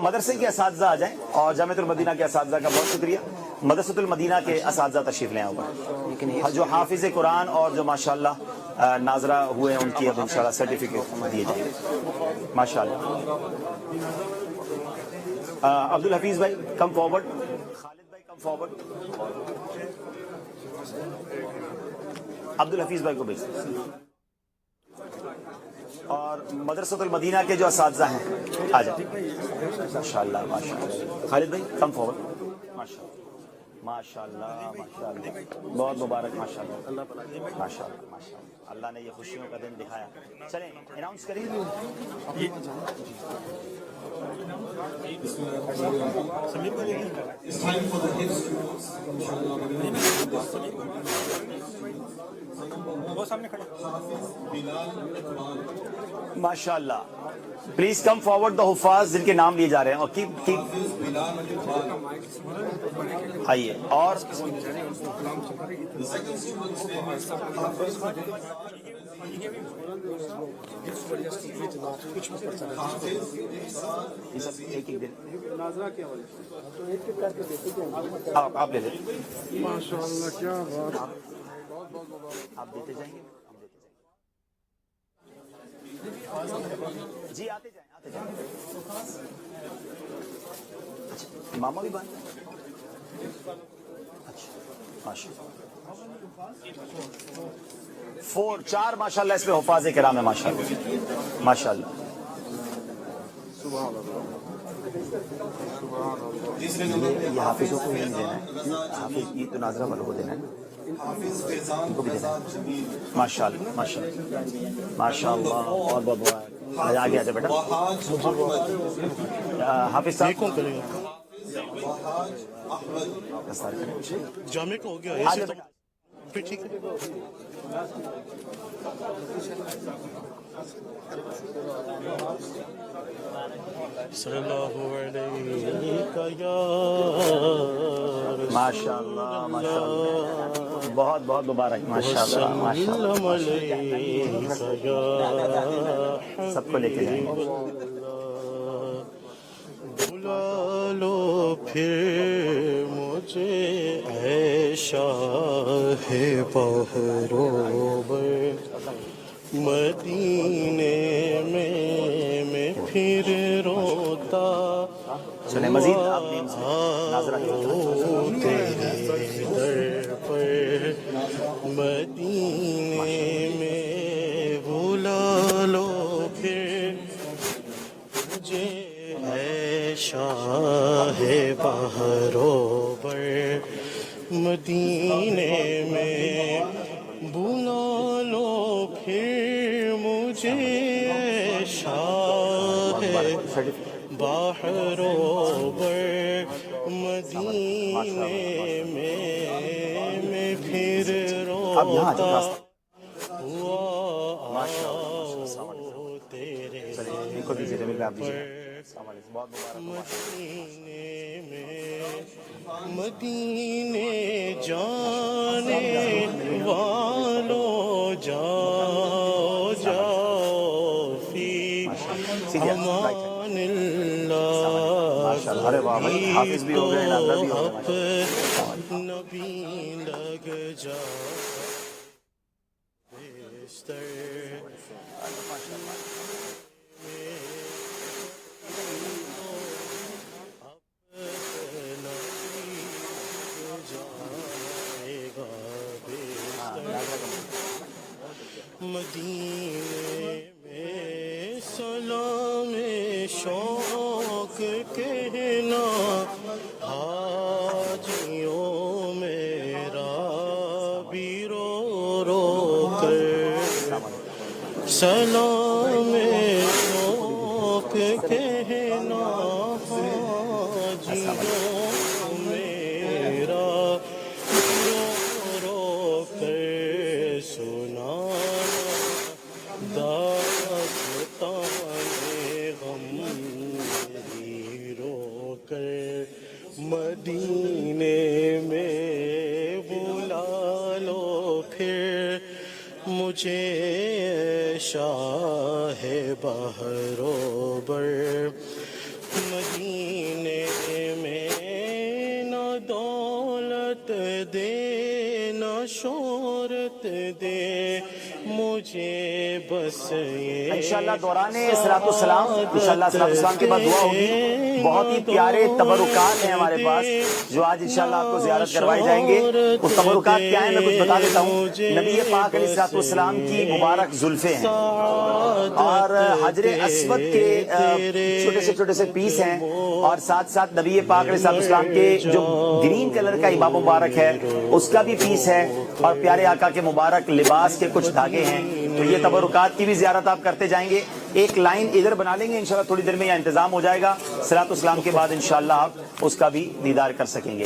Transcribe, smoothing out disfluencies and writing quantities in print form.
مدرسے کے اساتذہ آ جائیں اور جامعۃ المدینہ کے اساتذہ کا بہت شکریہ. مدرسۃ المدینہ کے اساتذہ تشریف لیں اوپر, جو حافظ قرآن اور جو ماشاءاللہ ناظرہ ہوئے ہیں ان کی اب انشاءاللہ سرٹیفکیٹ دیے جائیں گے ماشاءاللہ. عبد الحفیظ بھائی کم فارورڈ, خالد بھائی کم فارورڈ, عبد الحفیظ بھائی کو بھیج. اور مدرسۃ المدینہ کے جو اساتذہ ہیں آ جائیں ماشاءاللہ ماشاءاللہ. خالد بھائی کم فارورڈ. ماشاءاللہ ماشاءاللہ ماشاءاللہ, بہت مبارک ماشاءاللہ ماشاءاللہ ماشاءاللہ. اللہ نے یہ خوشیوں کا دن دکھایا. چلیں اناؤنس کریں. ماشاء اللہ, پلیز کم فارورڈ دا حفاظ جن کے نام لیے جا رہے ہیں. اور آئیے. اور آپ لے لیں. ماشاء اللہ کیا بات. آپ دیتے جائیں گے, جی آتے جائیں آتے جائیں. اچھا ماما بھی بات. اچھا ماشاء اللہ 4 ماشاء اللہ اس میں حفاظ کرام ہے ماشاء اللہ ماشاء اللہ. یہ حافظوں کو نہیں دینا ہے, حافظ یہ تو ناظرہ والوں کو دینا ہے, ان کو بھی دینا ہے. ماشاء اللہ ماشاء اللہ ماشاء اللہ. اور بہت آگے آ جائے بیٹا. حافظ صاحب کون کرے گا؟ جامع کا ہو گیا پھر ٹھیک ہے. صلی اللہ علیہ یا ماشاء اللہ ماشاء اللہ, بہت بہت مبارک ماشاء اللہ ماشاء اللہ. سب کو لے کے جائیں گے. بلا لو پھر مجھے اے شاہ بحروبر, مدینے میں پھر روتا چلیں مزید آپ ناظرہ تیرے در پر, مدینے میں بلا لو پھر مجھے اے شاہ بحروبر, مدینے میں بلا لو پھر مجھے اے شاہ بحروبر, مدینے میں پھر روتا ہوا تیرے مدینے میں, مدینے جانے والو جاؤ جاؤ فی امان اللہ, نبی لگ جا بستر مدینے میں سلام شوق کہنا حاجیوں میرا بھی رو رو کر, سلام شوق کہنا حاجیوں میرا رو رو کر, سنا مدینے میں بلا لو پھر مجھے شاہ بحروبر, سینے میں نہ دولت دے نہ شہرت دے مجھے بس یہ انشاءاللہ دوران صلاۃ السلام انشاءاللہ صلاۃ السلام کے بعد دعا ہوگی. بہت ہی پیارے تبرکات ہیں ہمارے پاس جو آج انشاءاللہ آپ کو زیارت کروائی جائیں گے. وہ تبرکات کیا ہیں میں کچھ بتا دیتا ہوں. نبی پاک علیہ الصلوۃ والسلام کی مبارک زلفیں ہیں اور حجر اسود کے چھوٹے سے پیس ہیں اور ساتھ ساتھ نبی پاک علیہ الصلوۃ والسلام کے جو گرین کلر کا امام مبارک ہے اس کا بھی پیس ہے اور پیارے آقا کے مبارک لباس کے کچھ دھاگے ہیں. تو یہ تبرکات کی بھی زیارت آپ کرتے جائیں گے. ایک لائن ادھر بنا لیں گے انشاءاللہ تھوڑی دیر میں یہ انتظام ہو جائے گا. صلاۃ السلام کے بعد انشاءاللہ آپ اس کا بھی دیدار کر سکیں گے.